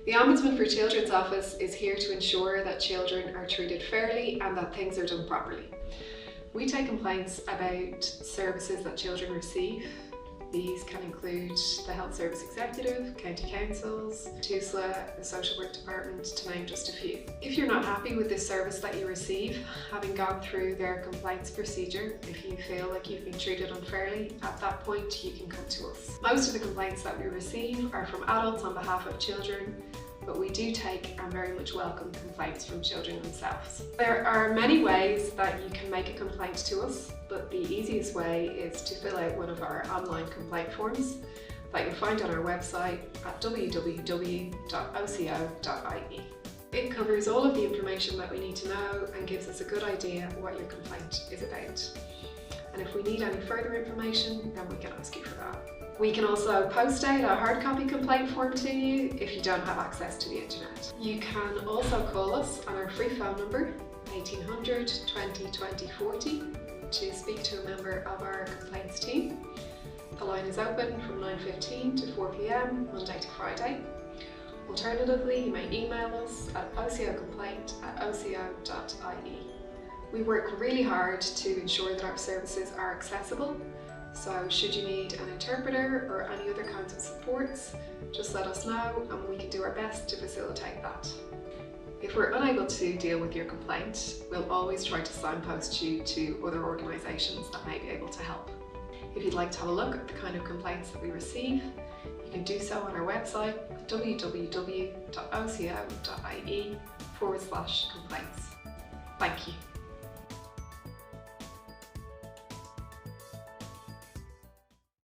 The Ombudsman for Children's Office is here to ensure that children are treated fairly and that things are done properly. We take complaints about services that children receive. These can include the Health Service Executive, County Councils, TUSLA, the Social Work Department, to name just a few. If you're not happy with this service that you receive, having gone through their complaints procedure, if you feel like you've been treated unfairly, at that point you can come to us. Most of the complaints that we receive are from adults on behalf of children, but we do take and very much welcome complaints from children themselves. There are many ways that you can make a complaint to us, but the easiest way is to fill out one of our online complaint forms that you'll find on our website at www.oco.ie. It covers all of the information that we need to know and gives us a good idea what your complaint is about. And if we need any further information, then we can ask you for that. We can also post out a hard copy complaint form to you if you don't have access to the internet. You can also call us on our free phone number 1800 20 20 40 to speak to a member of our complaints team. The line is open from 9:15 to 4 p.m. Monday to Friday. Alternatively, you may email us at ococomplaint@oco.ie. We work really hard to ensure that our services are accessible. So should you need an interpreter or any other kinds of supports, just let us know and we can do our best to facilitate that. If we're unable to deal with your complaint, we'll always try to signpost you to other organisations that may be able to help. If you'd like to have a look at the kind of complaints that we receive, you can do so on our website www.oco.ie/complaints. Thank you.